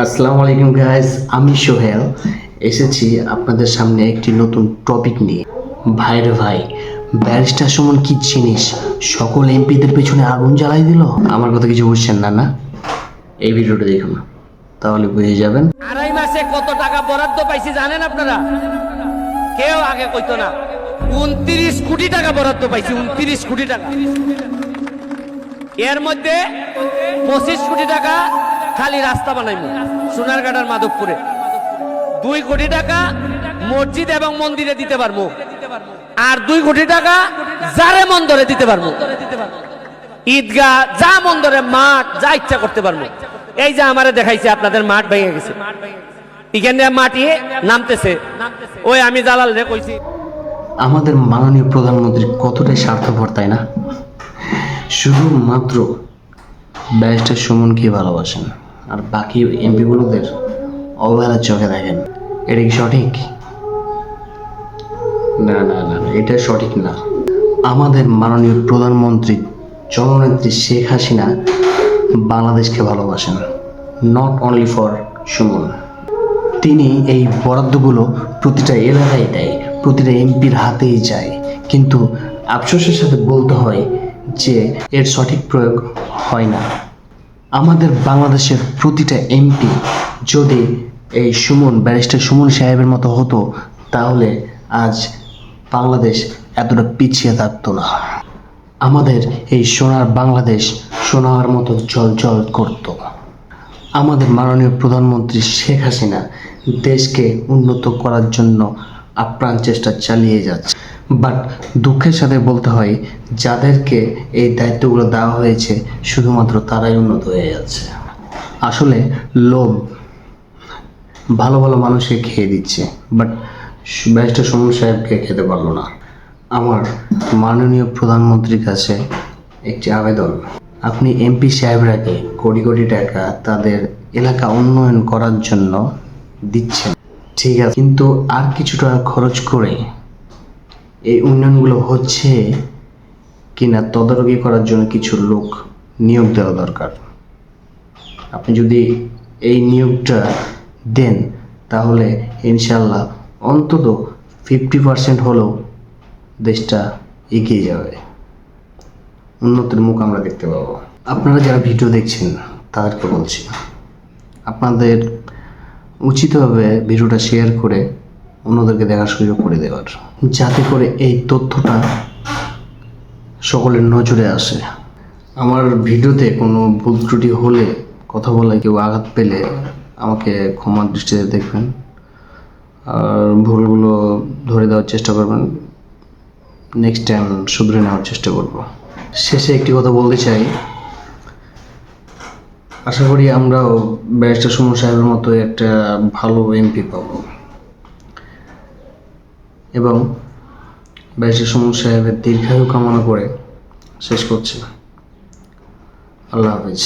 আসসালামু আলাইকুম গাইস, আমি সোহেল এসেছি আপনাদের সামনে একটি নতুন টপিক নিয়ে। ভাইরে ভাই, ব্যারিস্টার সুমন কি জিনিস, সকল এমপিদের পেছনে আগুন জ্বালাই দিল। আমার কথা কিছু বুঝছেন না না? এই ভিডিওটা দেখুন, তাহলে বুঝে যাবেন। আড়াই মাসে কত টাকা বরাদ্দ পাইছি জানেন আপনারা? কেউ আগে কইতো না। 29 কোটি টাকা বরাদ্দ পাইছি, 29 কোটি টাকা। এর মধ্যে 25 কোটি টাকা খালি রাস্তা বানাইমু সোনারঘাট আর মাধবপুরে। 2 কোটি টাকা মসজিদ এবং মন্দিরে দিতে পারবো, আর 2 কোটি টাকা যারে মন্দরে দিতে পারবো। ঈদগাহ, যা মন্দরে, মাঠ, যা ইচ্ছা করতে পারবো। এই যে আমারে দেখাইছে আপনাদের মাঠ ভেঙে গেছে, এখানে মাটি নামতেছে। ওই আমি জালাল রে কইছি, আমাদের মাননীয় প্রধানমন্ত্রী কতটাই স্বার্থপর, তাই না? শুধুমাত্র ব্যারিস্টার সুমনকে ভালোবাসেন আর বাকি এমপিগুলোদের অবহেলার চোখে দেখেন। এটা কি সঠিক? না না না, এটা সঠিক না। আমাদের মাননীয় প্রধানমন্ত্রী জননেত্রী শেখ হাসিনা বাংলাদেশকে ভালোবাসেন, নট অনলি ফর সুমন। তিনি এই বরাদ্দগুলো প্রতিটা এলাকায় দেয়, প্রতিটা এমপির হাতেই যায়, কিন্তু আফসোসের সাথে বলতে হয় যে এর সঠিক প্রয়োগ হয় না। আমাদের বাংলাদেশের প্রতিটা এমপি যদি এই ব্যারিস্টার সুমন সাহেবের মতো হতো, তাহলে আজ বাংলাদেশ এতটা পিছিয়ে থাকতো না। আমাদের এই সোনার বাংলাদেশ সোনার মতো জল করত। আমাদের মাননীয় প্রধানমন্ত্রী শেখ হাসিনা দেশকে উন্নত করার জন্য আপ্রাণ চেষ্টা চালিয়ে যাচ্ছে, বাট দুঃখের সাথে বলতে হয় যাদেরকে এই দায়িত্বগুলো দেওয়া হয়েছে শুধুমাত্র তারাই উন্নত হয়ে যাচ্ছে। আসলে লোভ ভালো ভালো মানুষকে খেয়ে দিচ্ছে, বাট ব্যারিস্টার সুমন সাহেবকে খেতে পারলো না। আমার মাননীয় প্রধানমন্ত্রীর কাছে একটি আবেদন, আপনি এমপি সাহেবরাকে কোটি কোটি টাকা তাদের এলাকা উন্নয়ন করার জন্য দিচ্ছেন, ঠিক আছে, কিন্তু আর কিছু টাকা খরচ করে এই উন্নয়নগুলো হচ্ছে কিনা তদারকি করার জন্য কিছু লোক নিয়োগ দেওয়া দরকার। আপনি যদি এই নিয়োগটা দেন, তাহলে ইনশাল্লাহ অন্তত 50% হলেও দেশটা এগিয়ে যাবে, উন্নতির মুখ আমরা দেখতে পাবো। আপনারা যারা ভিডিও দেখছেন তাদেরকে বলছি, আপনাদের উচিত হবে ভিডিওটা শেয়ার করে অন্যদেরকে দেখার সুযোগ করে দেওয়ার, যাতে করে এই তথ্যটা সকলের নজরে আসে। আমার ভিডিওতে কোনো ভুল ত্রুটি হলে, কথা বলে কেউ আঘাত পেলে আমাকে ক্ষমার দৃষ্টিতে দেখবেন, আর ভুলগুলো ধরে দেওয়ার চেষ্টা করবেন। নেক্সট টাইম শুধরে নেওয়ার চেষ্টা করব। শেষে একটি কথা বলতে চাই, আশা করি আমরাও ব্যারিস্টার সুমন সাহেবের মতো একটা ভালো এমপি পাব, এবং ব্যারিস্টার সুমন সাহেবের দীর্ঘায়ু কামনা করে শেষ করছি। আল্লাহ হাফিজ।